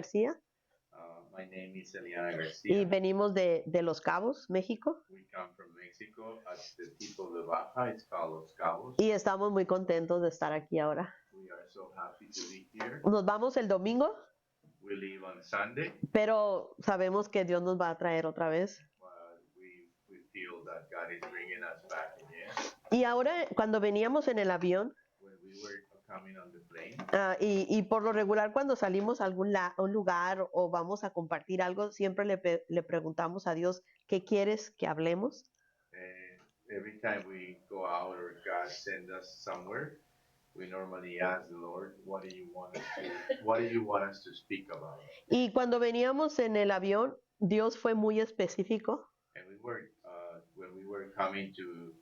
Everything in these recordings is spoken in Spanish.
García My name is Eliana y Garcia. venimos de Los Cabos, México, We come from Mexico at the tip of the Baja. It's called Los Cabos. y estamos muy contentos de estar aquí ahora. We are so happy to be here. Nos vamos el domingo, We leave on Sunday, pero sabemos que Dios nos va a traer otra vez. but we feel that God is bringing us back again. Y ahora, cuando veníamos en el avión, When we were coming on the plane, y por lo regular cuando salimos a un lugar o vamos a compartir algo, siempre le preguntamos a Dios, ¿qué quieres que hablemos? every time we go out or God sends us somewhere, we normally ask the Lord, what do you want us to speak about? Y cuando veníamos en el avión, Dios fue muy específico. And when we were coming to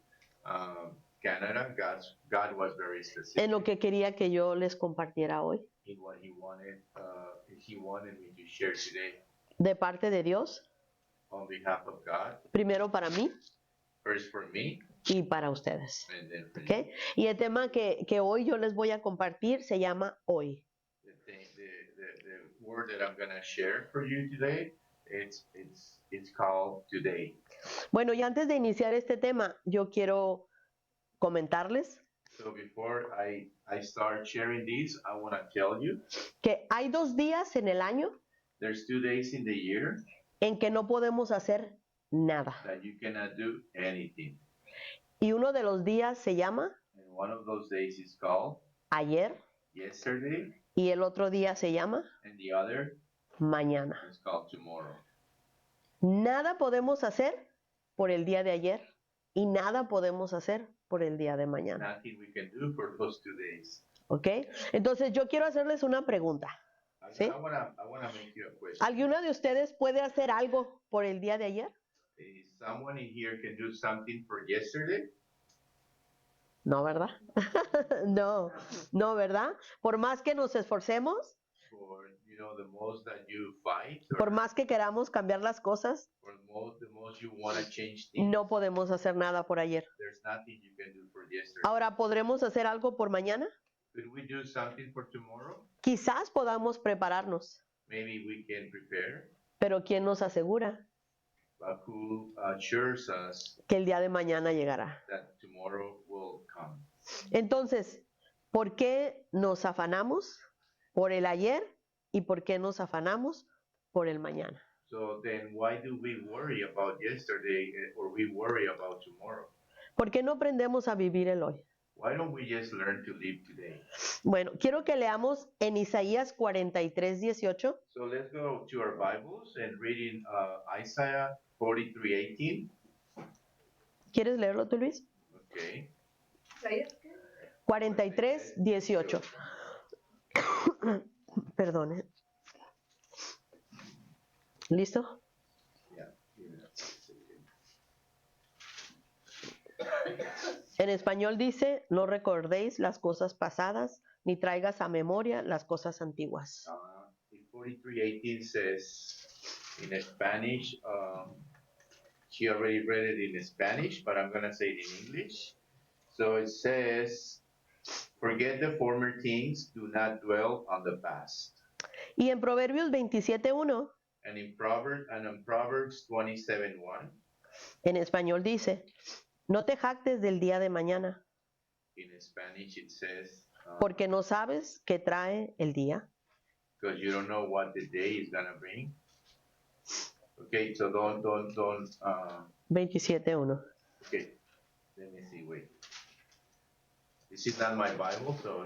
Canada, God was very specific En lo que quería que yo les compartiera hoy. in what He wanted me to share today De parte de Dios, on behalf of God, primero para mí first for me, y para ustedes. and then for ¿Ok? Y el tema que hoy yo les voy a compartir se llama hoy. you. The word that I'm gonna share for you today, it's called today. Bueno, y antes de iniciar este tema, yo quiero comentarles So before I start sharing this, I want to tell you que hay 2 días en el año there's 2 days in the year en que no podemos hacer nada. that you cannot do anything. Y uno de los días se llama And one of those days is called ayer yesterday, y el otro día se llama and the other mañana. is called tomorrow. Nada podemos hacer por el día de ayer y nada podemos hacer por el día de mañana. Nothing we can do for those 2 days. ¿Ok? Entonces yo quiero hacerles una pregunta. ¿Sí? I wanna make you a question. ¿Alguno de ustedes puede hacer algo por el día de ayer? Is someone in here can do something for yesterday? No, ¿verdad? no, ¿verdad? Por más que nos esforcemos, For the most that you fight, por más que queramos cambiar las cosas, or the most you want to change things, no podemos hacer nada por ayer. there's nothing you can do for yesterday. Ahora, ¿podremos hacer algo por mañana? Could we do something for tomorrow? Quizás podamos prepararnos, Maybe we can prepare, pero ¿quién nos asegura but who assures us que el día de mañana llegará? that tomorrow will come? Entonces, ¿por qué nos afanamos por el ayer y por qué nos afanamos por el mañana? So then why do we worry about yesterday or we worry about tomorrow? ¿Por qué no aprendemos a vivir el hoy? Why don't we just learn to live today? Bueno, quiero que leamos en Isaías 43:18. So let's go to our Bibles and read in Isaiah 43:18. ¿Quieres leerlo tú, Luis? Okay. 43:18. Perdone. ¿Listo? Yeah. En español dice, no recordéis las cosas pasadas, ni traigas a memoria las cosas antiguas. 43:18 says in Spanish, she already read it in Spanish, but I'm going to say it in English. So it says, forget the former things, do not dwell on the past. Y en Proverbios 27:1, And in Proverbs 27:1, en español dice, no te jactes del día de mañana, in Spanish it says, porque no sabes qué trae el día. because you don't know what the day is going to bring. Okay, so don't, 27:1. okay, let me see, wait. This is not my Bible, so,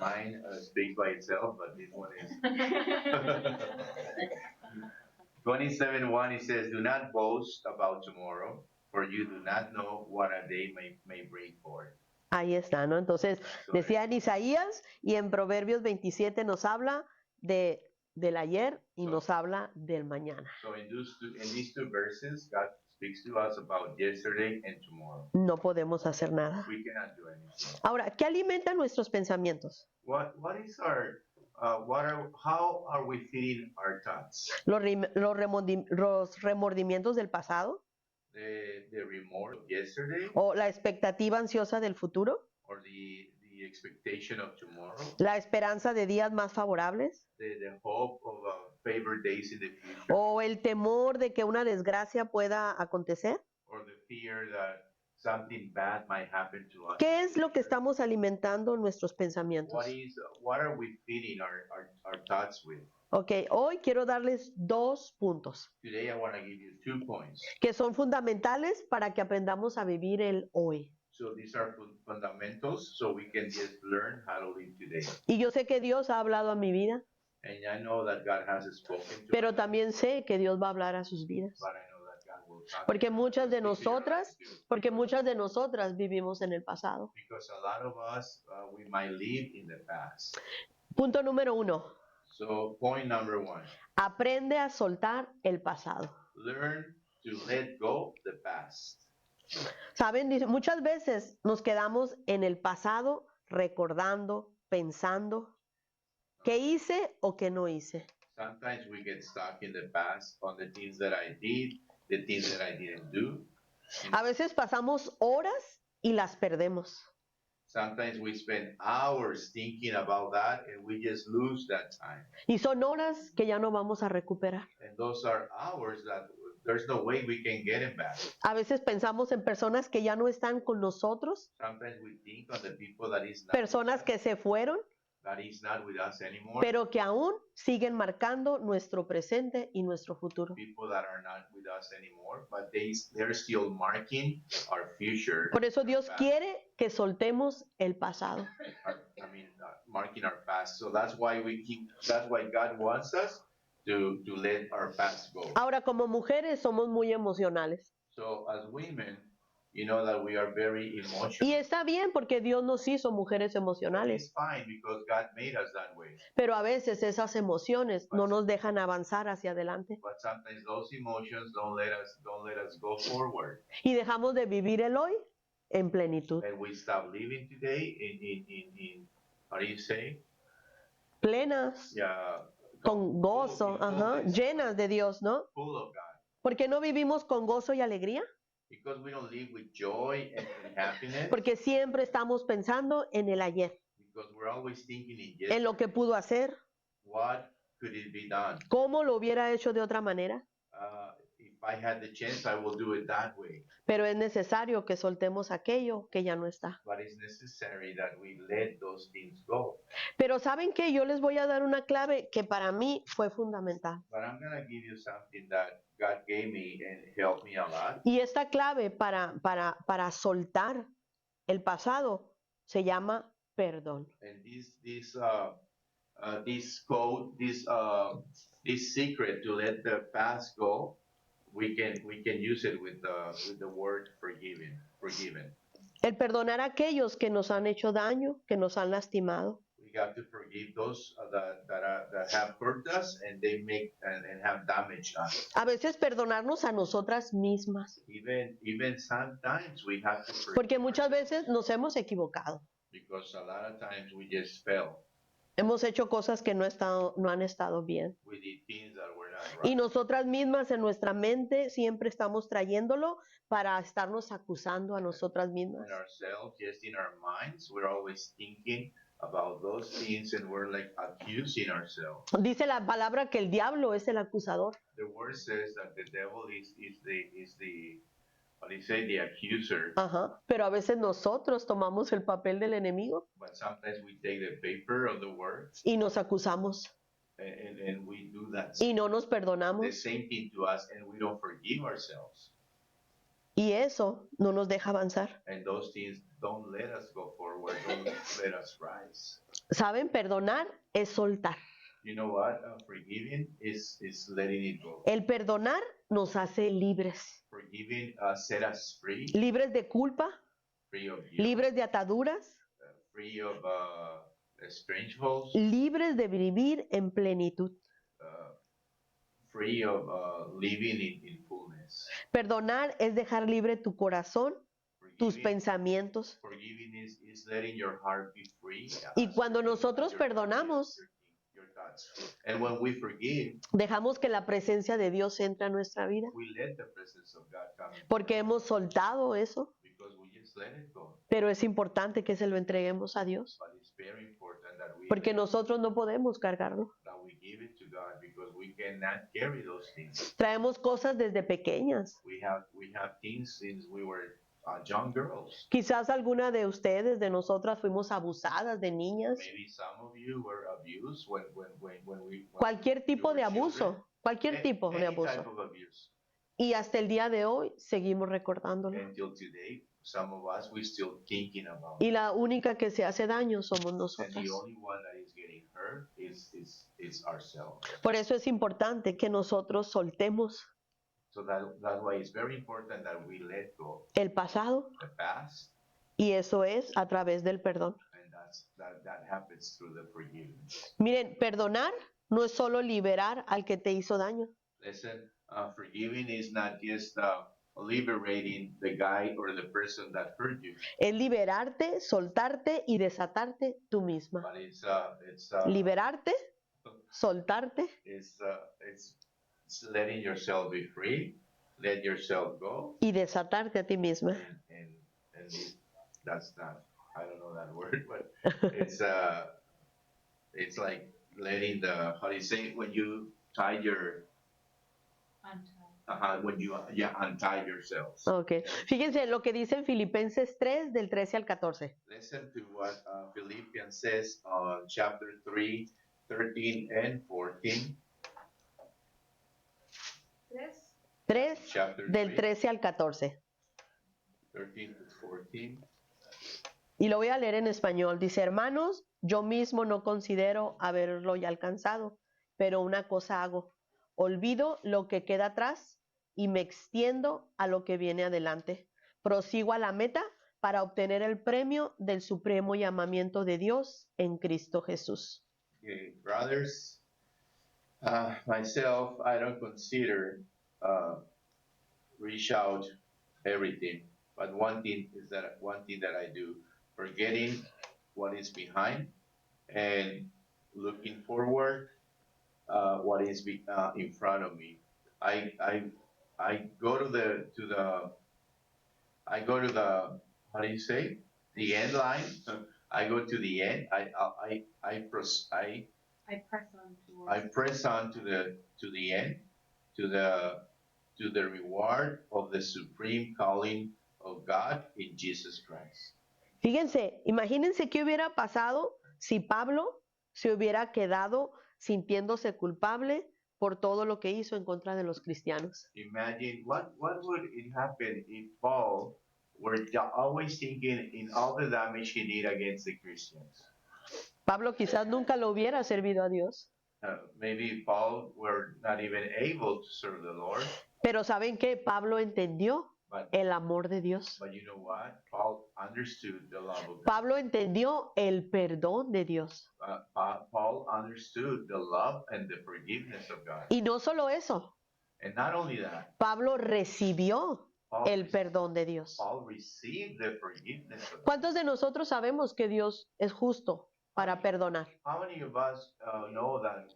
mine speaks by itself, but this one is. 27:1, it says, do not boast about tomorrow, for you do not know what a day may bring forth. Ahí está, ¿no? Entonces, decía en Isaías y en Proverbios 27 nos habla del ayer y nos habla del mañana. So in these two verses, God speaks to us about yesterday and tomorrow. No podemos hacer nada. We cannot do anything. Ahora, ¿qué alimenta nuestros pensamientos? What is our how are we feeding our thoughts? Los remordimientos del pasado The remorse of yesterday, o la expectativa ansiosa del futuro. or the expectation of tomorrow, la esperanza de días más favorables the hope of favored days in the future, o el temor de que una desgracia pueda acontecer. or the fear that something bad might happen to us. ¿Qué es lo que estamos alimentando en nuestros pensamientos? What are we feeding our thoughts with? Ok, hoy quiero darles 2 puntos Today I want to give you 2 points. que son fundamentales para que aprendamos a vivir el hoy. So these are fundamentals so we can just learn how to live today. Y yo sé que Dios ha hablado a mi vida, And I know that God has spoken to pero us, también sé que Dios va a hablar a sus vidas. but I know that God will talk Porque to us, muchas de speak to your nosotras, lives too. porque muchas de nosotras vivimos en el pasado. Because a lot of us, we might live in the past. Punto número 1. So point number 1, Aprende a soltar el pasado. learn to let go the past. Saben, muchas veces nos quedamos en el pasado recordando, pensando qué hice o qué no hice. Sometimes we get stuck in the past on the things that I did, the things that I didn't do. A veces pasamos horas y las perdemos. Sometimes we spend hours thinking about that and we just lose that time. Y son horas que ya no vamos a recuperar. And those are hours that there's no way we can get it back. A veces pensamos en personas que ya no están con nosotros, Sometimes we think of the people that is not, personas que se fueron, that is not with us anymore, pero que aún siguen marcando nuestro presente y nuestro futuro. people that are not with us anymore, but they're still marking our future. Por eso Dios quiere que soltemos el pasado. Marking our past. So that's why God wants us to let our past go. Ahora, como mujeres somos muy emocionales. So as women, you know that we are very Y emotional. está bien porque Dios nos hizo mujeres It's emocionales. fine because God made us that way. Pero a veces esas emociones no nos dejan avanzar hacia adelante. But sometimes those emotions don't let us go forward. Y dejamos de vivir el hoy en plenitud. And we stop living today in how do you say? Plenas, Yeah. con gozo, ajá, llenas de Dios, ¿no? Full of God. ¿Por qué no vivimos con gozo y alegría? Because we don't live with joy and happiness. Porque siempre estamos pensando en el ayer, Because we're always thinking in en lo que yesterday. pudo hacer, What could it be done? cómo lo hubiera hecho de otra manera. If I had the chance, I will do it that way. Pero es necesario que soltemos aquello que ya no está. But it's necessary that we let those things go. Pero ¿saben qué? Yo les voy a dar una clave que para mí fue fundamental. But I'm going to give you something that God gave me and helped me a lot. Y esta clave para soltar el pasado se llama perdón. And this code, this secret to let the past go, we can use it with the word forgiven. El perdonar a aquellos que nos han hecho daño, que nos han lastimado. We got to forgive those that have hurt us and they make and have damaged us. A veces perdonarnos a nosotras mismas, Even sometimes we have to forgive porque muchas ourselves veces nos hemos equivocado. because a lot of times we just fell. Hemos hecho cosas que no han estado bien. We did things that were not Y right. nosotras mismas en nuestra mente siempre estamos trayéndolo para estarnos acusando a nosotras mismas. And ourselves, just in our minds, we're always thinking about those things and we're like accusing ourselves. Dice la palabra que el diablo es el acusador. The word says that the devil is the what do you say, the accuser, Ajá. Pero a veces nosotros tomamos el papel del enemigo but sometimes we take the paper of the word y nos acusamos and we do that y no nos the perdonamos. same thing to us and we don't forgive ourselves. Y eso no nos deja avanzar. And those things don't let us go forward, don't let us rise. ¿Saben? Perdonar es soltar. You know what? Forgiving is letting it go. El perdonar nos hace libres. Forgiving set us free, Libres de culpa, free of guilt, libres de ataduras, free of strangleholds, libres de vivir en plenitud. free of living in fullness. Perdonar es dejar libre tu corazón, tus Forgiving, pensamientos. forgiving is letting your heart be free. Y cuando nosotros Your perdonamos, your thoughts. And when we forgive, dejamos que la presencia de Dios entre a nuestra vida. we let the presence of God come in Porque hemos soltado eso. because we just just let it go. Pero es importante que se lo entreguemos a Dios, But it's very important that porque nosotros no podemos cargarlo. we give it to God because we cannot carry those things. Traemos cosas desde pequeñas. We have things since we were young girls. Quizás alguna de ustedes, de nosotras, fuimos abusadas de niñas. Maybe some of you were abused when Cualquier tipo you de were children. abuso, cualquier tipo de Any type abuso. of abuse. Y hasta el día de hoy seguimos recordándolo. Until today, some of us we still thinking about Y la única que se hace daño somos and nosotras. the only one that is getting hurt is ourselves. Por eso es importante que nosotros soltemos So that's why it's very important that we let go el pasado, the past, y eso es a través del perdón. and that happens through the forgiveness. Miren, perdonar no es solo liberar al que te hizo daño. Listen, forgiving is not just liberating the guy or the person that hurt you, Es liberarte, soltarte y desatarte tú misma. but it's Liberarte, soltarte it's letting yourself be free, let yourself go, y desatarte a ti misma. and that's not, I don't know that word, but it's like letting the, how do you say it, when you tie your when you untie yourself. Ok. Fíjense lo que dice en Filipenses 3 del 13 al 14. Listen to what Philippians says on chapter 3, 13 and 14. 3 Chapter del 3, 13 al 14. 13 to 14. Y lo voy a leer en español. Dice, hermanos, yo mismo no considero haberlo ya alcanzado, pero una cosa hago. Olvido lo que queda atrás y me extiendo a lo que viene adelante. Prosigo a la meta para obtener el premio del supremo llamamiento de Dios en Cristo Jesús. Okay, brothers, myself, I don't consider reach out everything, but one thing that I do, forgetting what is behind and looking forward, what is in front of me. I go to the how do you say, the end line. I go to the end. I press on to the end, to the reward of the supreme calling of God in Jesus Christ. Fíjense, imagínense qué hubiera pasado si Pablo se hubiera quedado sintiéndose culpable por todo lo que hizo en contra de los cristianos. Imagine what would it happen if Paul were always thinking in all the damage he did against the Christians. Pablo quizás nunca lo hubiera servido a Dios. Maybe Paul were not even able to serve the Lord. Pero ¿saben qué? Pablo entendió But, el amor de Dios. but you know what? Paul understood the love of God. Pablo entendió el perdón de Dios. Paul understood the love and the forgiveness of God. Y no solo eso, And not only that, Pablo recibió Paul, el perdón de Dios. Paul received the forgiveness of God. ¿Cuántos de nosotros sabemos que Dios es justo para perdonar? How many of us know that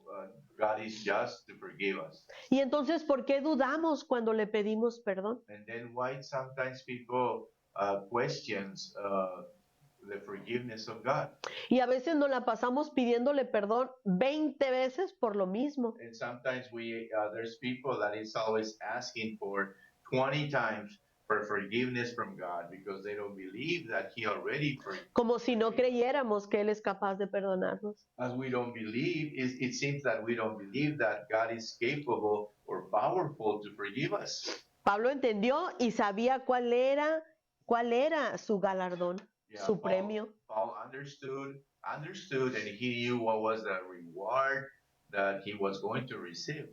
God is just to forgive us? Y entonces, ¿por qué dudamos cuando le pedimos perdón? And then why sometimes people questions the forgiveness of God? Y a veces nos la pasamos pidiéndole perdón 20 veces por lo mismo. And sometimes there's people that is always asking for 20 times for forgiveness from God because they don't believe that He already forgave. Como si no creyéramos que Él es capaz de perdonarnos. As we don't believe, it seems that we don't believe that God is capable or powerful to forgive us. Pablo entendió y sabía cuál era su galardón, Yeah, su premio. Paul understood, and he knew what was the reward that he was going to receive.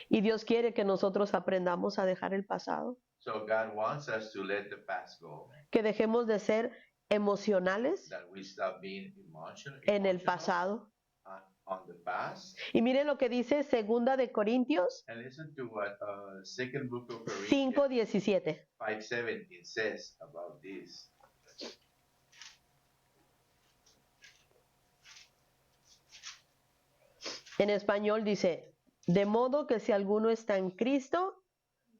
Y Dios quiere que nosotros aprendamos a dejar el pasado, So God wants us to let the past go, que dejemos de ser emocionales that we stop being en el pasado. on the past. Y miren lo que dice Segunda de Corintios And listen to what second book of Corinthians 5:17. 5:17 says about this. En español dice, de modo que si alguno está en Cristo,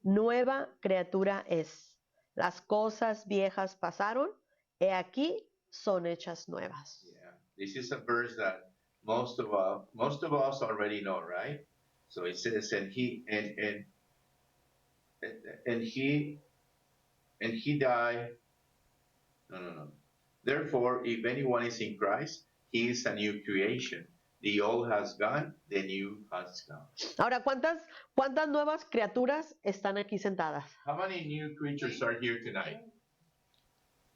nueva criatura es. las cosas viejas pasaron, he aquí son hechas nuevas. Yeah, this is a verse that most of us already know, right? So it says, and he died. No. Therefore, if anyone is in Christ, he is a new creation. The old has gone, the new has come. Ahora, ¿cuántas nuevas criaturas están aquí sentadas? How many new creatures are here tonight?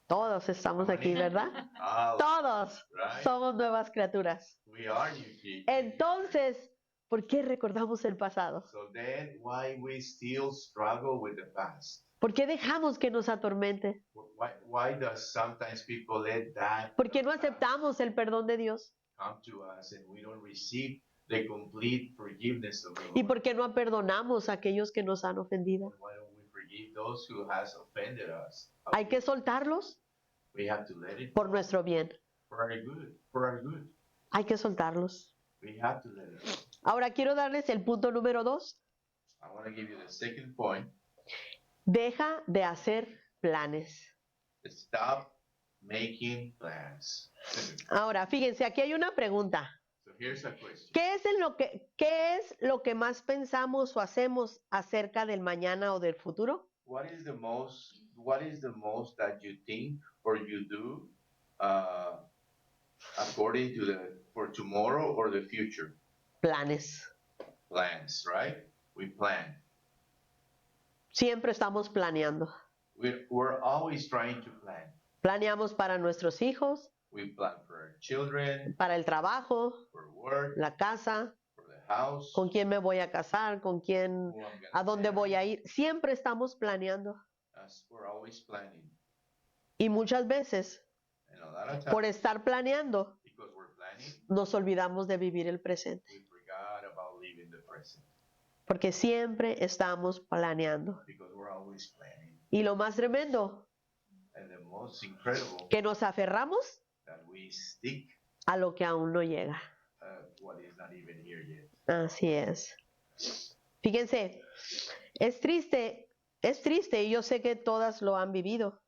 Todos estamos aquí, ¿verdad? Ah, Todos right? somos nuevas criaturas. We are new creatures. Entonces, ¿por qué recordamos el pasado? So then, why we still struggle with the past? ¿Por qué dejamos que nos atormente? Why does sometimes people let that ¿Por qué no aceptamos el perdón de Dios? come to us and we don't receive the complete forgiveness of the ¿Y Lord? por qué no perdonamos a aquellos que nos han ofendido? Why don't we forgive those who has offended us? Hay que soltarlos We have to let it por nuestro bien. for our good. For our good. Hay que soltarlos. We have to let it go. Ahora quiero darles el punto número 2. I want to give you the second point. Deja de hacer planes. Stop making plans. Ahora, fíjense, aquí hay una pregunta. So here's a question. ¿Qué es lo que más pensamos o hacemos acerca del mañana o del futuro? What is the most that you think or you do according to for tomorrow or the future? Planes. Plans, right? We plan. Siempre estamos planeando. We're always trying to plan. Planeamos para nuestros hijos, We plan for our children, para el trabajo, for work, la casa, for the house, con quién me voy a casar, con quién, who I'm gonna a dónde marry. voy a ir. Siempre estamos planeando. We're always planning. Y muchas veces, And a lot of por times, estar planeando, because we're planning, nos olvidamos de vivir el presente. we forgot about living the present. Porque siempre estamos planeando. Because we're always planning. Y lo más tremendo, And the most incredible, que nos aferramos that we stick a lo que aún no llega. what is not even here yet. Así es. Fíjense, es triste y yo sé que todas lo han vivido.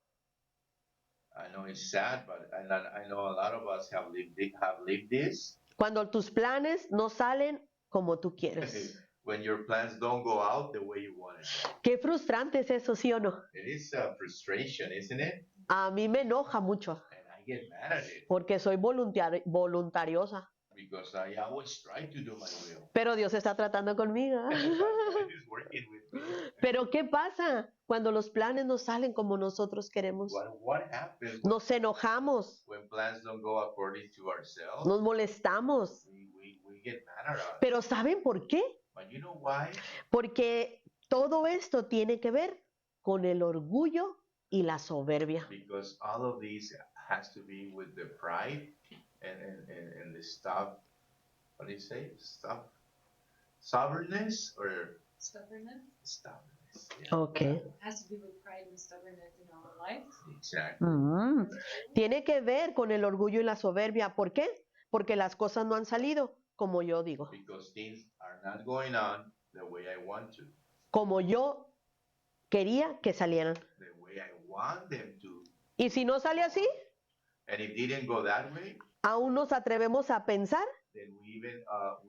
I know it's sad, but I know a lot of us have lived this. Cuando tus planes no salen como tú quieres. When your plans don't go out the way you want it. Qué frustrante es eso, ¿sí o no? It is a frustration, isn't it? A mí me enoja mucho And I get mad at it porque soy voluntariosa. because I always try to do my will. Pero Dios está tratando conmigo. God is working with me. Pero ¿qué pasa cuando los planes no salen como nosotros queremos? What happens Nos enojamos, when plans don't go according to ourselves? nos molestamos. We get mad at us. Pero ¿saben por qué? But you know why? Porque todo esto tiene que ver con el orgullo y la soberbia. Because all of these has to be with the pride and the stuff. What do you say? Stuff. Stubbornness or Stubbornness stubbornness. Yeah, Ok. has to do with pride and stubbornness in our life. exactly. Tiene que ver con el orgullo y la soberbia. ¿Por qué? Porque las cosas no han salido como yo digo, Because things are not going on the way I want to, como yo quería que salieran. the way I want them to. Y si no sale así, And it didn't go that way, aún nos atrevemos a pensar then we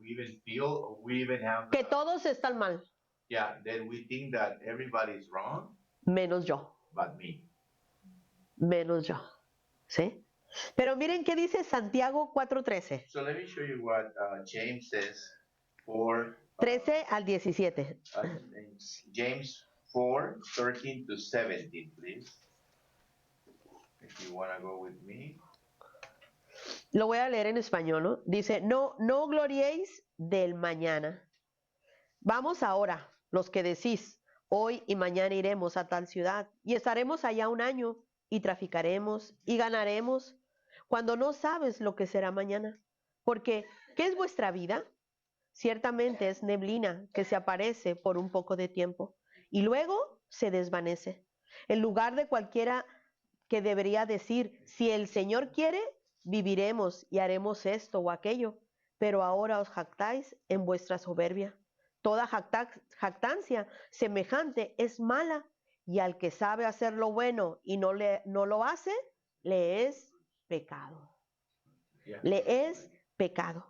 even feel, or we even have, que todos están mal, then we think that everybody's wrong, menos yo, but me. menos yo. ¿Sí? Pero miren qué dice Santiago 4:13, So let me show you what James says for 13 al 17. James 4:13 to 17, please. If you want to go with me. Lo voy a leer en español, ¿no? Dice, no gloriéis del mañana. Vamos ahora, los que decís, hoy y mañana iremos a tal ciudad y estaremos allá un año y traficaremos y ganaremos, cuando no sabes lo que será mañana. Porque, ¿qué es vuestra vida? Ciertamente es neblina que se aparece por un poco de tiempo y luego se desvanece. En lugar de cualquiera que debería decir, si el Señor quiere, viviremos y haremos esto o aquello, pero ahora os jactáis en vuestra soberbia. Toda jactancia semejante es mala y al que sabe hacer lo bueno y no lo hace, le es pecado. Yeah. Le es pecado.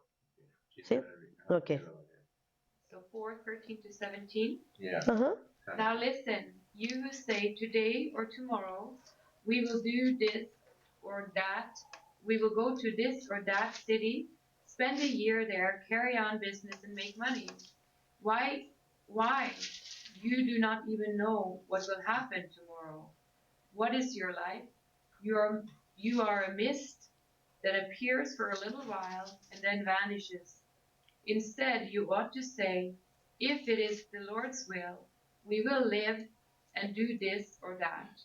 She's Sí. gonna read. Okay. So 4:13 to 17. Yeah. Ajá. Now listen, you who say today or tomorrow, we will do this or that, we will go to this or that city, spend a year there, carry on business and make money. Why? You do not even know what will happen tomorrow. What is your life? You are a mist that appears for a little while and then vanishes. Instead, you ought to say, if it is the Lord's will, we will live and do this or that.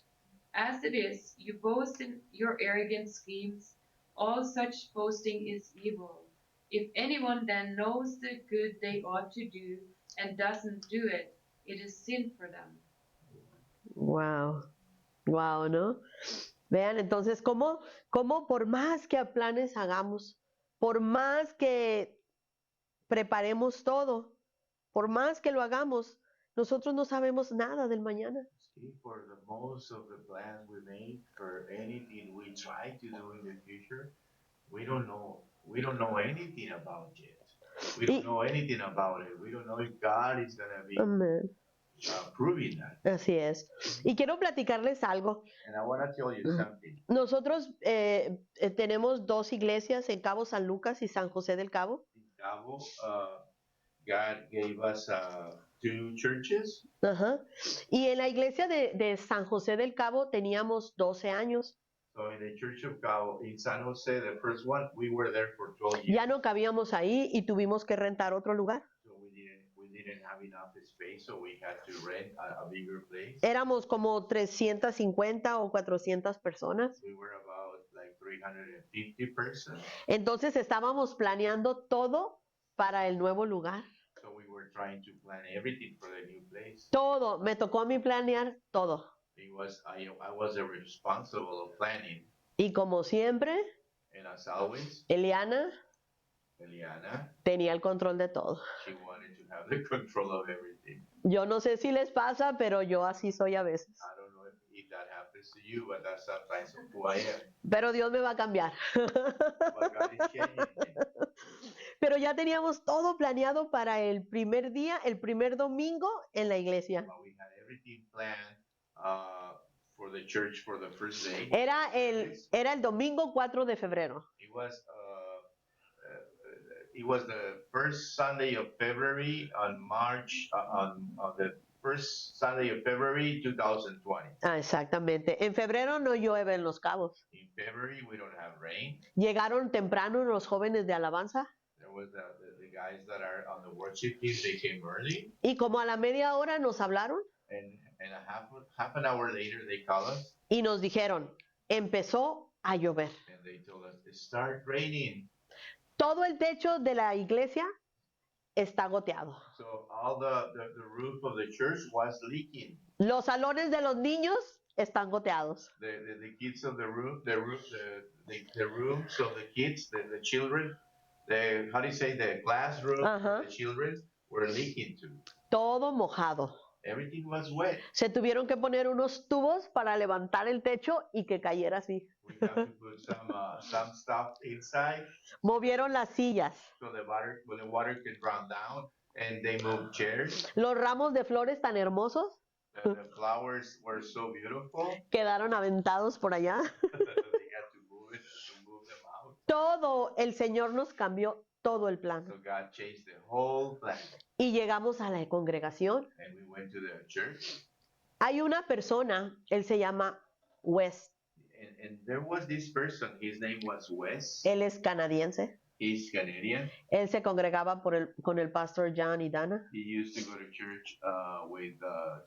As it is, you boast in your arrogant schemes. All such boasting is evil. If anyone then knows the good they ought to do and doesn't do it, it is sin for them. Wow. Wow, ¿no? Vean, entonces, ¿cómo por más que planes hagamos, por más que preparemos todo, por más que lo hagamos, nosotros no sabemos nada del mañana. See, for the most of the plans we make, for anything we try to do in the future, we don't know anything about it. We don't know anything about it. We don't know if God is gonna be Amén. proving that. Así es. Y quiero platicarles algo. And I want to tell you something. Nosotros tenemos dos iglesias en Cabo San Lucas y San José del Cabo. In Cabo, God gave us 2 churches. Ajá. Y en la iglesia de San José del Cabo teníamos 12 años. So in the Church of Cabo in San Jose, the first one, we were there for 12 years. Ya no cabíamos ahí y tuvimos que rentar otro lugar. So we didn't have enough space, so we had to rent a bigger place. Éramos como 350 o 400 personas. We were about like 350 persons. Entonces estábamos planeando todo para el nuevo lugar. So we were trying to plan everything for the new place. Todo, me tocó a mí planear todo. I was the responsible of planning. Y como siempre, And as always, Eliana Eliana, tenía el control de todo. she wanted to have the control of everything. Yo no sé si les pasa, pero yo así soy a veces. I don't know if that happens to you, but that's sometimes who I am. Pero Dios me va a cambiar. But God is changing me. Pero ya teníamos todo planeado para el primer día, el primer domingo en la iglesia. But we had everything planned for the church for the first day. Era el domingo 4 de febrero. It was the first Sunday of February on March on the first Sunday of February 2020. Ah, exactamente. En febrero no llueve en Los Cabos. In February we don't have rain. Llegaron temprano los jóvenes de alabanza There was the guys that are on the worship team. They came early, y como a la media hora nos hablaron and a half an hour later they called us y nos dijeron, empezó a llover. and they told us it started raining. Todo el techo de la iglesia está goteado. So all the roof of the church was leaking. Los salones de los niños están goteados. The kids of the rooms of the kids, the children, how do you say, the classroom Uh-huh. of the children were leaking too. Todo mojado. Everything was wet. Se tuvieron que poner unos tubos para levantar el techo y que cayera así. We have to put some stuff inside Movieron las sillas. so the water could run down, and they moved chairs. Los ramos de flores tan hermosos The flowers were so beautiful. quedaron aventados por allá. They had to move them out. Todo el Señor nos cambió todo el plan. So God changed the whole plan, Y llegamos a la congregación. and we went to the church. Hay una persona, él se llama Wes. And there was this person. His name was Wes. Él es canadiense. He's Canadian. Él se congregaba con el pastor John y Dana. He used to go to church with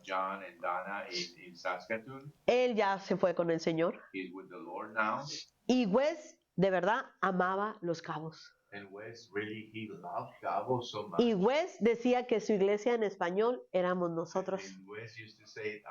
John and Donna in Saskatoon. Él ya se fue con el Señor. He's with the Lord now. Y Wes, de verdad, amaba Los Cabos. And Wes really, he loved Cabo so much. Y Wes decía que su iglesia en español éramos nosotros. And Wes used to say,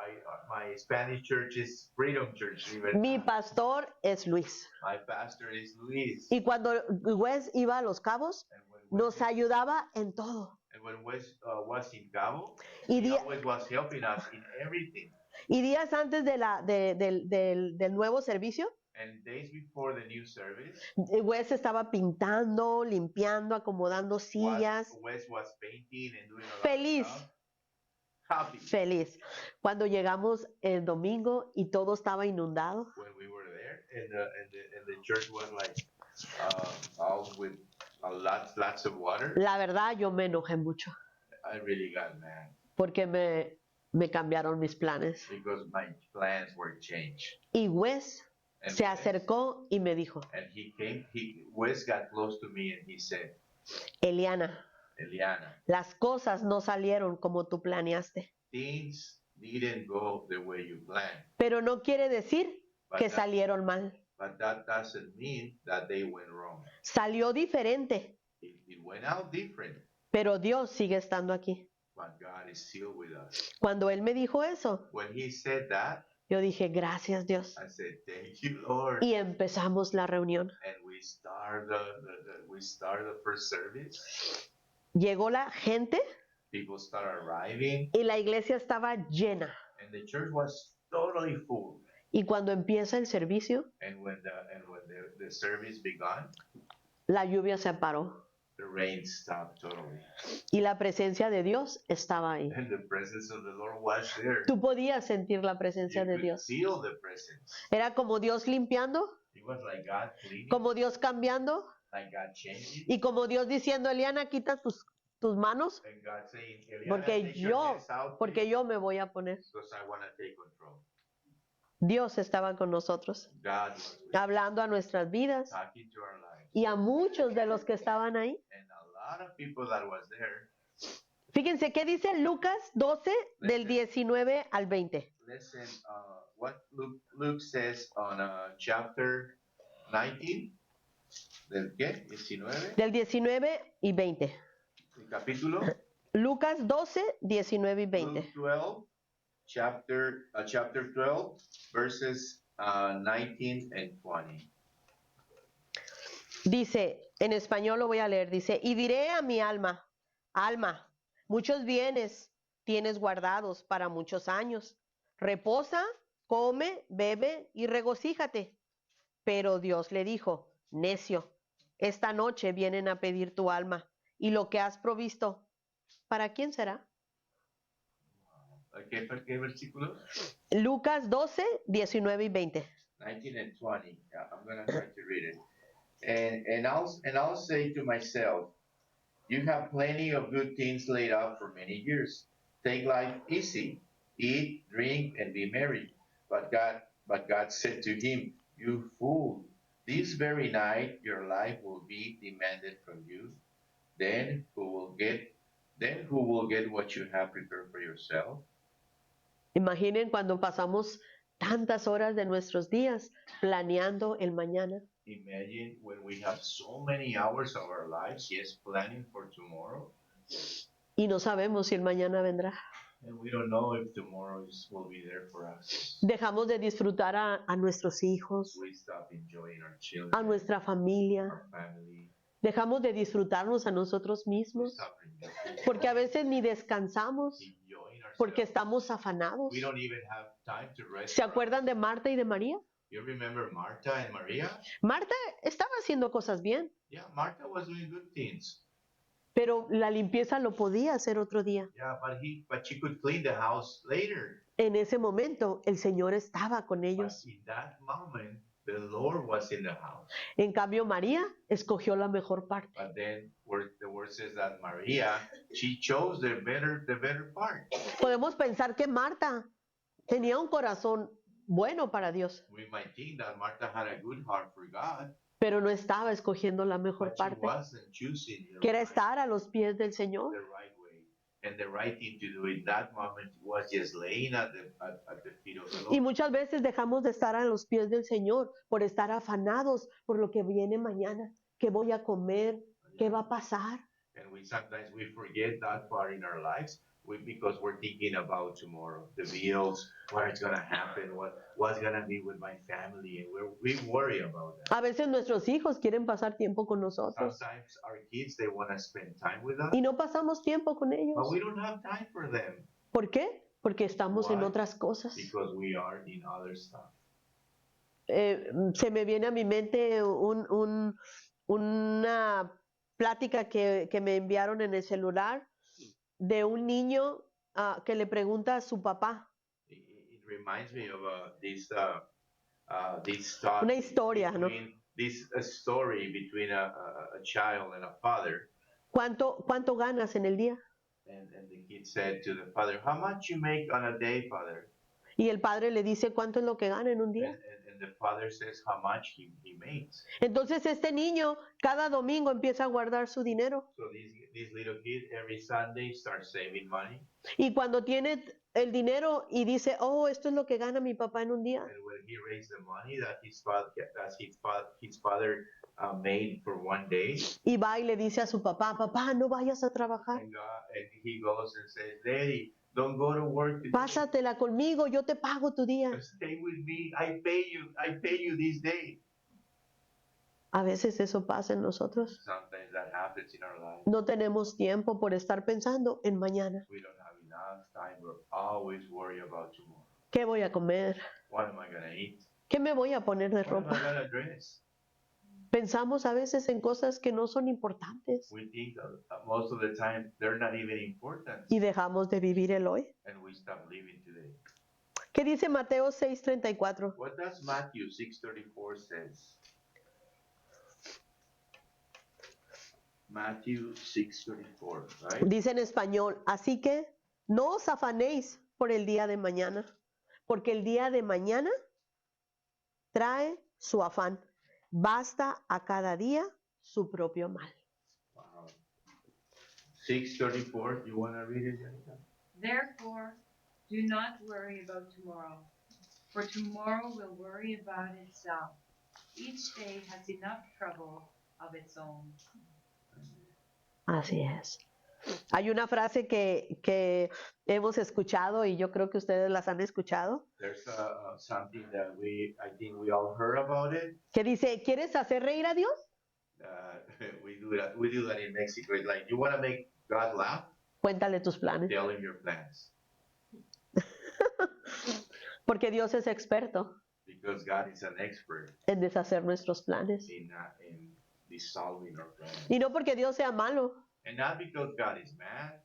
my Spanish church is Freedom Church. Even Mi pastor es Luis. my pastor is Luis. Y cuando Wes iba a Los Cabos, And when nos ayudaba en todo. And when Wes was in Cabo, Y he di- always was helping us in everything. Y días antes del nuevo servicio, And days before the new service, Wes estaba pintando, limpiando, acomodando sillas. Wes was painting and doing a lot Feliz. of stuff. Happy. Feliz. Cuando llegamos el domingo y todo estaba inundado, When we were there, and the church was like all with lots of water, la verdad yo me enojé mucho I really got mad porque me cambiaron mis planes. because my plans were changed. Y Wes And se acercó y me dijo, Wes got close to me and he said, Eliana, Eliana, las cosas no salieron como tú planeaste, things didn't go the way you planned, pero no quiere decir que but salieron mal. that doesn't mean that they went wrong. Salió diferente, It went out different, pero Dios sigue estando aquí. but God is still with us. Cuando él me dijo eso, When he said that, yo dije, gracias Dios. I said, thank you, Lord. Y empezamos la reunión. And we start the first service. Llegó la gente People start arriving, y la iglesia estaba llena. and the church was totally full. Y cuando empieza el servicio, And when the service began, la lluvia se paró the rain stopped totally, y la presencia de Dios estaba ahí. and the presence of the Lord was there. Tú podías sentir la You presencia de could Dios. feel the presence. Era como Dios limpiando, It was like God cleaning, como Dios cambiando like God changing, y como Dios diciendo, Eliana, quita tus manos and God saying, Eliana, porque take your yo, hands out, porque yo me voy a poner. because I want to take control. Dios estaba con nosotros, God was with us, hablando a nuestras vidas talking to our lives, y a muchos de los que estaban ahí. and a lot of people that was there. Fíjense qué dice Lucas 12 del 19 al 20. Listen, what Luke says on chapter 19, ¿del qué? 19, Del 19 y 20. el capítulo. Lucas 12, 19 y 20. Luke 12, chapter 12, verses 19 and 20. Dice, en español lo voy a leer, dice, y diré a mi alma, alma, muchos bienes tienes guardados para muchos años. Reposa, come, bebe y regocíjate. Pero Dios le dijo, necio, esta noche vienen a pedir tu alma y lo que has provisto, ¿para quién será? ¿Qué versículo? Lucas 12, 19 y 20. 19 and 20. Yeah, I'm gonna try to read it. And I'll say to myself, you have plenty of good things laid out for many years. Take life easy, eat, drink, and be merry. But God said to him, you fool, this very night your life will be demanded from you. Then who will get what you have prepared for yourself? Imaginen cuando pasamos tantas horas de nuestros días planeando el mañana. Imagine when we have so many hours of our lives, yes, planning for tomorrow, Y no sabemos si el mañana vendrá. and we don't know if tomorrow will be there for us. Dejamos de disfrutar a nuestros hijos, We stop enjoying our children, a nuestra familia. our family. Dejamos de disfrutarnos a nosotros We mismos, stop porque a veces ni descansamos, enjoying porque ourselves. estamos afanados. We don't even have time to rest. ¿Se acuerdan de Marta y de María? You remember Martha and Maria? Marta estaba haciendo cosas bien, Yeah, Martha was doing good things. pero la limpieza lo podía hacer otro día. Yeah, but she could clean the house later. En ese momento el Señor estaba con But ellos. in that moment, the Lord was in the house. En cambio, María escogió la mejor parte. But then the word says that Maria, she chose the better part. Podemos pensar que Marta tenía un corazón bueno para Dios, We might think that Martha had a good heart for God, pero no estaba escogiendo la mejor but she parte, wasn't choosing que era estar a los pies del Señor. the right way. And the right thing to do in that moment was just laying at the feet of the Y Lord. muchas veces dejamos de estar a los pies del Señor por estar afanados por lo que viene mañana, qué voy a comer, qué va a pasar. And sometimes we forget that part in our lives because we're thinking about tomorrow, the bills, what is going to happen, what's going to be with my family, and we worry about that. A veces nuestros hijos quieren pasar tiempo con nosotros Sometimes our kids, they want to spend time with us, y no pasamos tiempo con ellos. but we don't have time for them. ¿Por qué? porque estamos en Why? otras cosas. Because we are in other stuff. Se me viene a mi mente una plática que me enviaron en el celular de un niño que le pregunta a su papá. It reminds me of this thought Una historia, ¿no? between this a story between a child and a father. ¿Cuánto ganas en el día? And the kid said to the father, "How much you make on a day, father?" Y el padre le dice, ¿cuánto es lo que gana en un día? And the father says how much he makes. Entonces este niño cada domingo empieza a guardar su dinero. So this little kid every Sunday starts saving money. Y cuando tiene el dinero y dice, oh, esto es lo que gana mi papá en un día. And when he raised the money that his father made for one day, Y va y le dice a su papá, papá, no vayas a trabajar. and he goes and says, "Daddy, don't go to work today. Pásatela conmigo, yo te pago tu día. Stay with me. I pay you this day." A veces eso pasa en nosotros. Sometimes that happens in our life. No tenemos tiempo por estar pensando en mañana. We don't have enough time. We're always worried about tomorrow. ¿Qué voy a comer? What am I gonna eat? ¿Qué me voy a poner de What am I ropa? gonna dress? Pensamos a veces en cosas que no son importantes We think that most of the time they're not even important, y dejamos de vivir el hoy. and we stop living today. ¿Qué dice Mateo 6:34? What does Matthew 6:34 says? Matthew 6:34, right? Dice en español, así que no os afanéis por el día de mañana, porque el día de mañana trae su afán. Basta a cada día su propio mal. Wow. 6:34. You want to read it, Janica? Therefore, do not worry about tomorrow, for tomorrow will worry about itself. Each day has enough trouble of its own. Así es. Hay una frase que hemos escuchado y yo creo que ustedes las han escuchado, There's something that I think we all heard about it. que dice, ¿quieres hacer reír a Dios? We do that in Mexico. It's like, you want to make God laugh? Cuéntale tus planes, Tell him your plans. porque Dios es experto Because God is an expert en deshacer nuestros planes. in dissolving our plans. Y no porque Dios sea malo, And not because God is mad,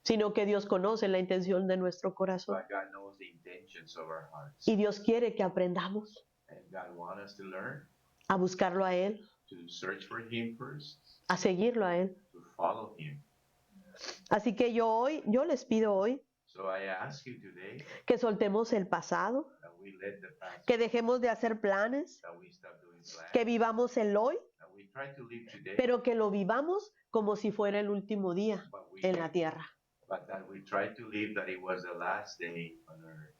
sino que Dios conoce la intención de nuestro corazón. but God knows the intentions of our hearts. Y Dios quiere que aprendamos And God wants us to learn a buscarlo a Él, to search for Him first, a seguirlo a Él. to follow Him. Así que yo les pido hoy So I ask you today que soltemos el pasado, that we let the past que dejemos de hacer planes, that we stop doing plans, que vivamos el hoy, that we try to live today, pero que lo vivamos como si fuera el último día en la tierra. but that we try to live that it was the last day on earth.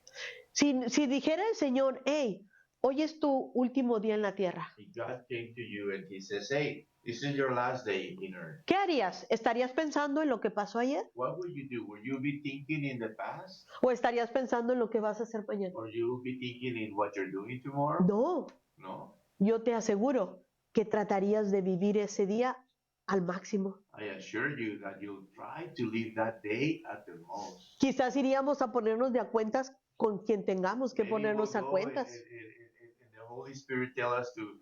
Si dijera el Señor, hey, hoy es tu último día en la tierra, If God came to you and He says, "Hey, this is your last day in earth," ¿qué harías? ¿Estarías pensando en lo que pasó ayer? what would you do? Will you be thinking in the past? ¿O estarías pensando en lo que vas a hacer mañana? Or you will be thinking in what you're doing tomorrow? No, No. yo te aseguro que tratarías de vivir ese día al máximo. I assure you that you'll try to live that day at the most. Quizás iríamos a ponernos de a cuentas con quien tengamos que Maybe ponernos we'll a go cuentas. and the Holy Spirit tell us to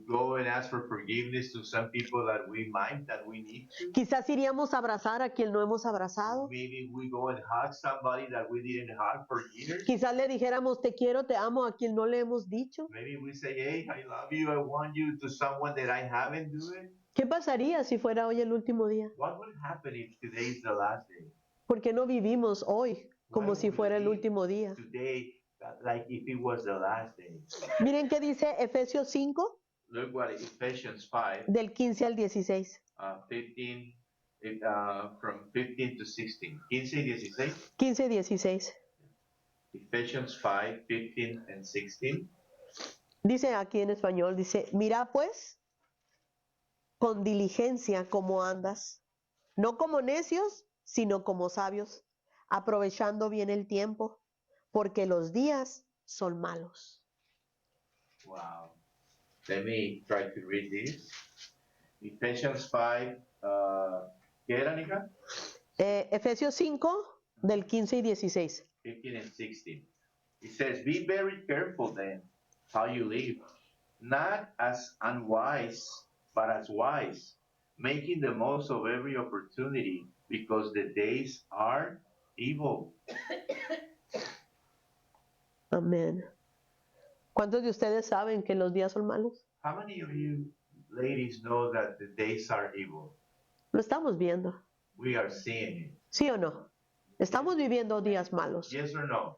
go and ask for forgiveness to some people that we need to. Quizás iríamos a abrazar a quien no hemos abrazado. Maybe we go and hug somebody that we didn't hug for years. Quizás le dijéramos te quiero, te amo a quien no le hemos dicho. Maybe we say, "Hey, I love you, I want you," to someone that I haven't do it. ¿Qué pasaría si fuera hoy el último día? What would happen if today is the last day? ¿Por qué no vivimos hoy como Why si would fuera el we último día? Today, like if it was the last day. Miren qué dice Efesios 5 Look what Ephesians 5, del 15 al 16. 15, from 15 to 16. 15 y 16. 15 y 16. Ephesians 5, 15 and 16. Dice aquí en español, dice, mira pues con diligencia cómo andas, no como necios, sino como sabios, aprovechando bien el tiempo, porque los días son malos. Wow. Let me try to read this. Ephesians 5, ¿qué era, Nika? Efesios 5, del 15 y 16. 15 and 16. It says, "Be very careful then how you live, not as unwise, but as wise, making the most of every opportunity, because the days are evil." Amén. ¿Cuántos de ustedes saben que los días son malos? How many of you ladies know that the days are evil? Lo estamos viendo. We are seeing it. ¿Sí o no? Estamos viviendo días malos. Yes or no?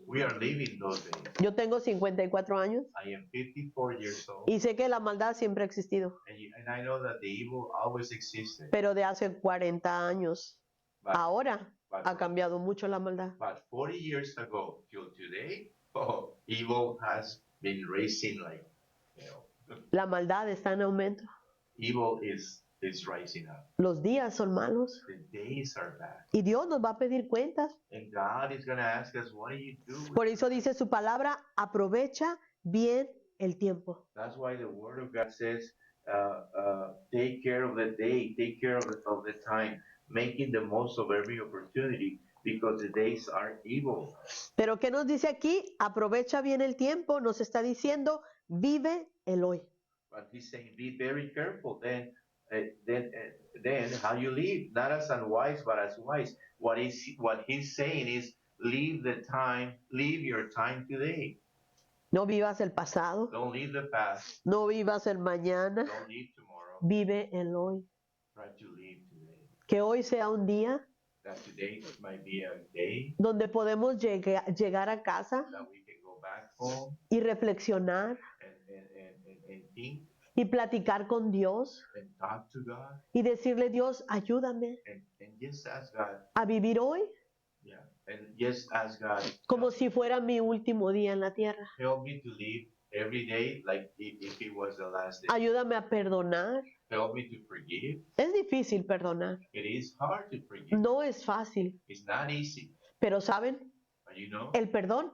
We are living those days. Yo tengo 54 años I am 54 years old, y sé que la maldad siempre ha existido, and I know that the evil always existed. pero de hace 40 años. But, Ahora but, ha cambiado mucho la maldad. but 40 years ago till today, evil has been rising like, La maldad está en aumento. evil is rising up. Los días son malos The days are bad. y Dios nos va a pedir cuentas. And God is going to ask us, what do you do? Por eso dice su palabra, aprovecha bien el tiempo. That's why the word of God says, take care of the day, take care of the time, making the most of every opportunity, because the days are evil. Pero ¿qué nos dice aquí? Aprovecha bien el tiempo. Nos está diciendo, vive el hoy. But he's saying, be very careful then how you live, not as unwise, but as wise. What he's saying is, live your time today. No vivas el pasado, Don't live the past. no vivas el mañana, Don't live tomorrow. vive el hoy. Try to live today. Que hoy sea un día That today might be a day donde podemos llegar a casa that we can go back home y reflexionar and think y platicar con Dios and talk to God y decirle, Dios, ayúdame and just ask God, a vivir hoy yeah, and just ask God, como si fuera mi último día en la tierra. help me to live every day like if it was the last day. Ayúdame a perdonar. Help me to forgive. Es difícil perdonar, It is hard to forgive. no es fácil, It's not easy. pero ¿saben? But you know, El perdón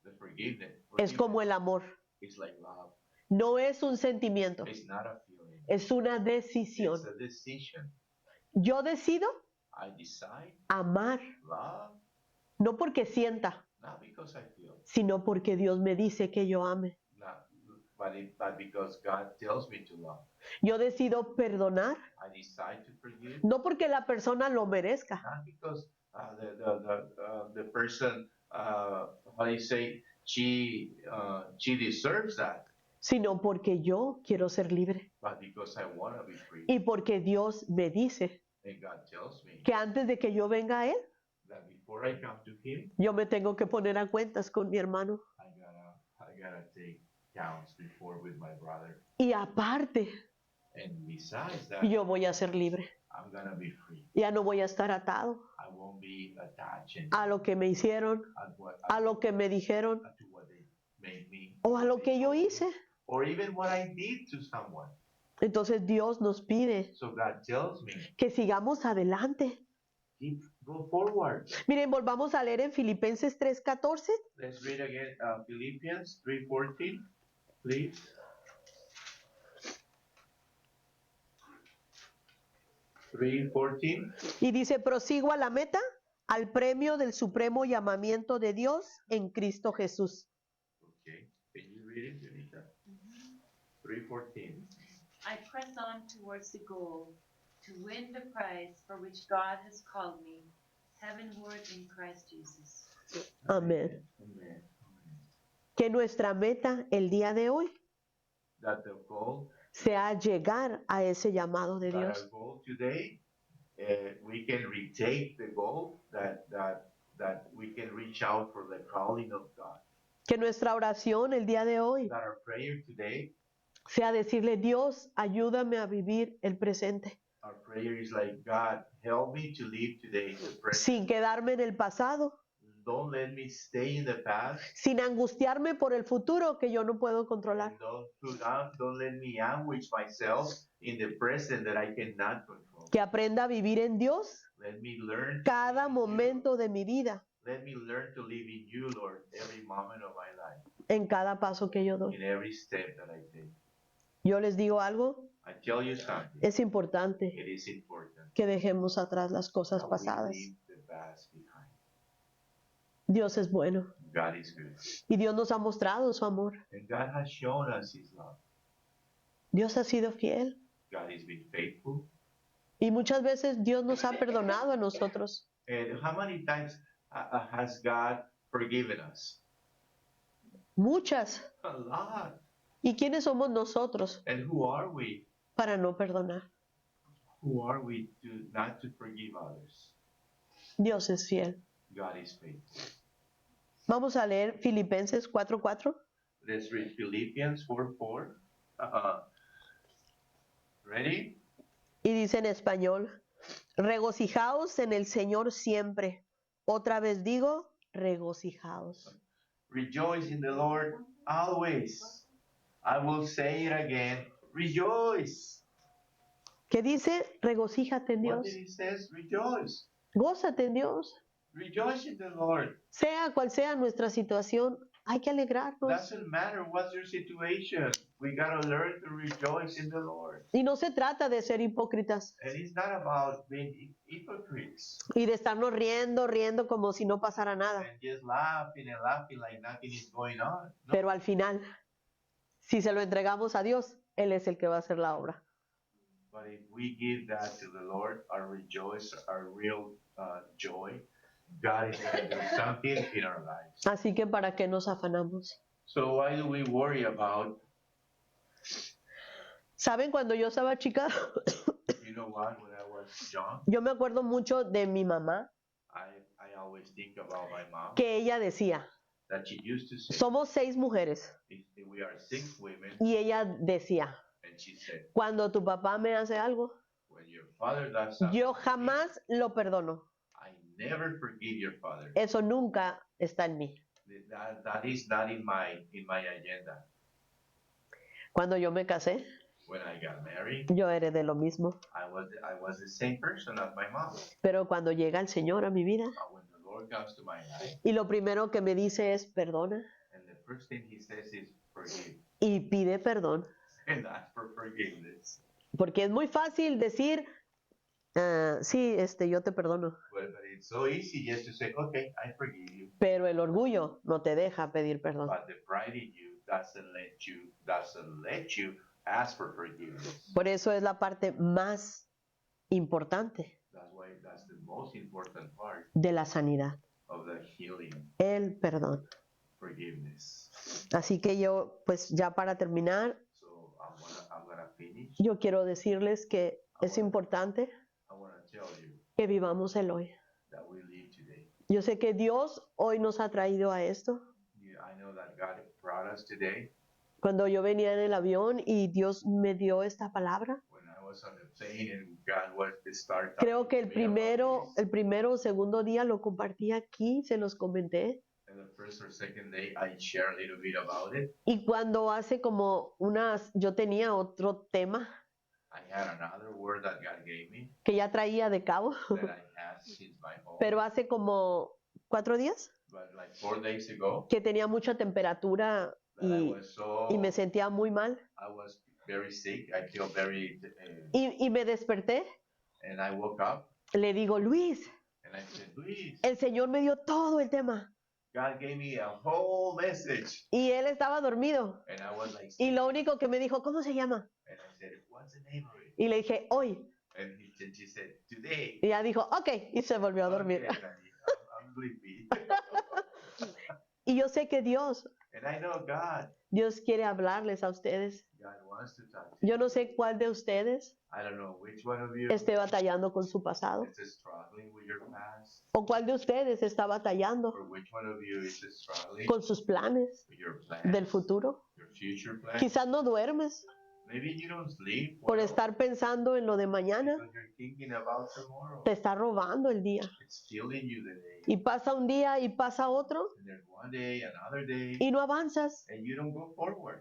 the forgiveness es como el amor. is like love. No es un sentimiento, It's not a feeling. es una decisión. It's a decision. Yo decido I decide amar, love, no porque sienta, not because I feel, sino porque Dios me dice que yo ame. but because God tells me to love. Yo decido perdonar, I decide to forgive, no porque la persona lo merezca, not because the person, how do you say, she deserves that, sino porque yo quiero ser libre but because I want to be free. y porque Dios me dice And God tells me que antes de que yo venga a Él, that before I come to Him, yo me tengo que poner a cuentas con mi hermano. I gotta take counts before with my brother. Y aparte, And besides that, yo voy a ser libre. I'm gonna be free. Ya no voy a estar atado I won't be attached a lo que me hicieron, a lo que me dijeron to what they made me, o a lo que yo hice. or even what I did to someone. Entonces Dios nos pide So God tells me, que sigamos adelante. go forward. Miren, volvamos a leer en Filipenses 3:14. Let's read again Philippians 3:14, please. Y dice, prosigo a la meta, al premio del supremo llamamiento de Dios en Cristo Jesús. Okay, can you read it, Janita? 3:14. I press on towards the goal, to win the prize for which God has called me, heavenward in Christ Jesus. Amén. Amen. Que nuestra meta el día de hoy That the goal, sea llegar a ese llamado de that Dios. our goal today, we can retake the goal, that we can reach out for the calling of God. Que nuestra oración el día de hoy That our prayer today, sea decirle, Dios, ayúdame a vivir el presente, our prayer is like, God, help me to live today, the present. sin quedarme en el pasado, Don't let me stay in the past. sin angustiarme por el futuro que yo no puedo controlar. And don't let me anguish myself in the present that I cannot control. Que aprenda a vivir en Dios Let me learn cada momento de mi vida, Let me learn to live in you, Lord, every moment of my life, en cada paso que yo doy. in every step that I take. Yo les digo algo, I tell you something. es importante It is important que dejemos atrás las cosas that we pasadas. leave the past behind. Dios es bueno God is good. y Dios nos ha mostrado su amor. And God has shown us His love. Dios ha sido fiel God has been faithful. y muchas veces Dios nos ha perdonado a nosotros. And how many times has God forgiven us? Muchas. A lot. ¿Y quiénes somos nosotros And who are we? para no perdonar? Who are we to not to forgive others? Dios es fiel. God is faithful. Vamos a leer Filipenses 4:4. Let's read Philippians 4:4. Ready? Y dice en español, regocijaos en el Señor siempre. Otra vez digo, regocijaos. Rejoice in the Lord always. I will say it again. Rejoice. ¿Qué dice? Regocíjate en What Dios. did he says? Rejoice. Gózate en Dios. Rejoice in the Lord. Sea cual sea nuestra situación, hay que alegrarnos. Doesn't matter what's your situation. We gotta learn to rejoice in the Lord. Y no se trata de ser hipócritas And it's not about being hypocrites y de estarnos riendo como si no pasara nada. and just laughing and laughing like nothing is going on. No. Pero al final, si se lo entregamos a Dios, Él es el que va a hacer la obra. But if we give that to the Lord, our rejoice, our real joy, God is going to do something in our lives. Así que ¿para qué nos afanamos? So why do we worry about, ¿Saben? Cuando yo estaba chica, you know what, when I was young, yo me acuerdo mucho de mi mamá, I always think about my mom, que ella decía, that she used to say, somos 6 mujeres, if we are 6 women, y ella decía, and she said, cuando tu papá me hace algo, when your father does something, yo jamás lo perdono. I never forgive your father. Eso nunca está en mí. That is not in my agenda. Cuando yo me casé, When I got married, yo heredé lo mismo. I was the same person as my mom. Pero cuando llega el Señor a mi vida, But when the Lord comes to my life, y lo primero que me dice es perdona, and the first thing He says is forgive y pide perdón. and ask for forgiveness. Porque es muy fácil decir, sí, yo te perdono. But it's so easy just to say, okay, I forgive you. Pero el orgullo no te deja pedir perdón. But the pride in you doesn't let you ask for forgiveness. Por eso es la parte más importante That's the most important part de la sanidad, of the healing, el perdón. forgiveness. Así que yo, pues ya para terminar, So I'm gonna finish. yo quiero decirles que es importante I wanna tell you que vivamos el hoy. that we live today. Yo sé que Dios hoy nos ha traído a esto. I know that God brought us today. Cuando yo venía en el avión y Dios me dio esta palabra, When I was on the plane and God was to start creo talking que to me about this, el primero o segundo día lo compartí aquí, se los comenté. and the first or second day I share a little bit about it. Y cuando hace como yo tenía otro tema I had another word that God gave me que ya traía de cabo, that I had since my home. pero hace como 4 días But like 4 days ago, que tenía mucha temperatura that I was so, y me sentía muy mal. I was very sick. I feel very, Y me desperté, and I woke up le digo, Luis, and I said, Luis, el Señor me dio todo el tema. God gave me a whole message. Y él estaba dormido. And I was like, Y lo único que me dijo, ¿cómo se llama? and I said, what's the name of it? Y le dije, hoy. And she said, today. Y ya dijo, ok, y se volvió a dormir. Okay, Daddy, I'm sleepy. Y yo sé que Dios And I know Dios quiere hablarles a ustedes. God wants to talk to Yo no you. sé cuál de ustedes I don't know which one of you esté batallando con su pasado, is struggling with your past, o cuál de ustedes está batallando or which one of you is struggling con sus planes with your plans, del futuro. your future plans. Quizás no duermes Maybe you don't sleep por well estar pensando en lo de mañana. because you're thinking about tomorrow. Te está robando el día. It's stealing you the day. Y pasa un día y pasa otro And there's one day, another day, y no avanzas. and you don't go forward.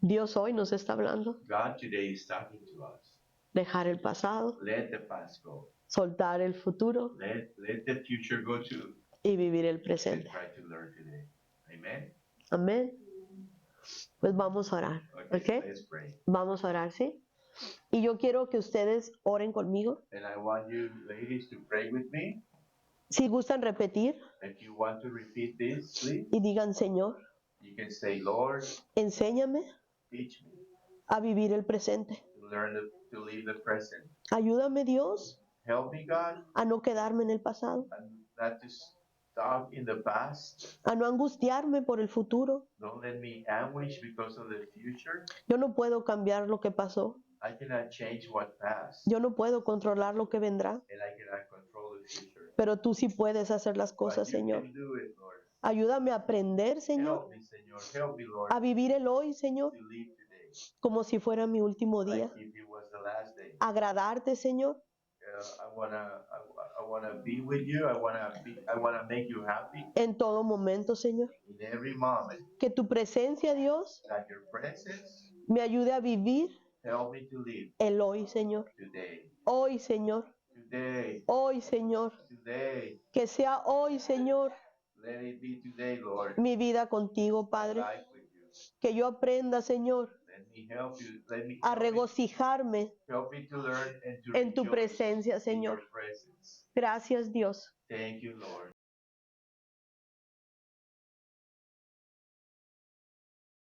Dios hoy nos está hablando. God today is talking to us. Dejar el pasado, Let the past go. soltar el futuro Let the future go too. y vivir el And presente. try to learn today. Amen. Amén. Pues vamos a orar, Okay, ¿ok? let's pray. Vamos a orar, ¿sí? Y yo quiero que ustedes oren conmigo. And I want you ladies to pray with me. Si gustan repetir, If you want to repeat this, please, y digan, Señor, you can say, Lord, enséñame teach me a vivir el presente. to learn to live the present. Ayúdame, Dios, Help me, God, a no quedarme en el pasado, and not to stuck in the past. a no angustiarme por el futuro. Don't let me anguish because of the future. Yo no puedo cambiar lo que pasó. I cannot change what passed, Yo no puedo controlar lo que vendrá. and I cannot control the future. Pero tú sí puedes hacer las But cosas, you Señor. can do it, Lord. Ayúdame a aprender, Señor, Help me, Señor. Help me, Lord, a vivir el hoy, Señor, to live today como si fuera mi último día. like if it was the last day. Agradarte, Señor, I wanna be with you. I wanna make you happy en todo momento, Señor. in every moment. Que tu presencia, Dios, That your presence me ayude a vivir help me to live el hoy, Señor. today. Hoy, Señor. Today. Hoy, Señor. Today. Que sea hoy, Señor, Let it be today, Lord. mi vida contigo, My Padre. life with you. Que yo aprenda, Señor, Let me help you. Let me a regocijarme help me to learn and to en tu rejoice presencia, in Señor. your presence. Gracias, Dios. Thank you, Lord.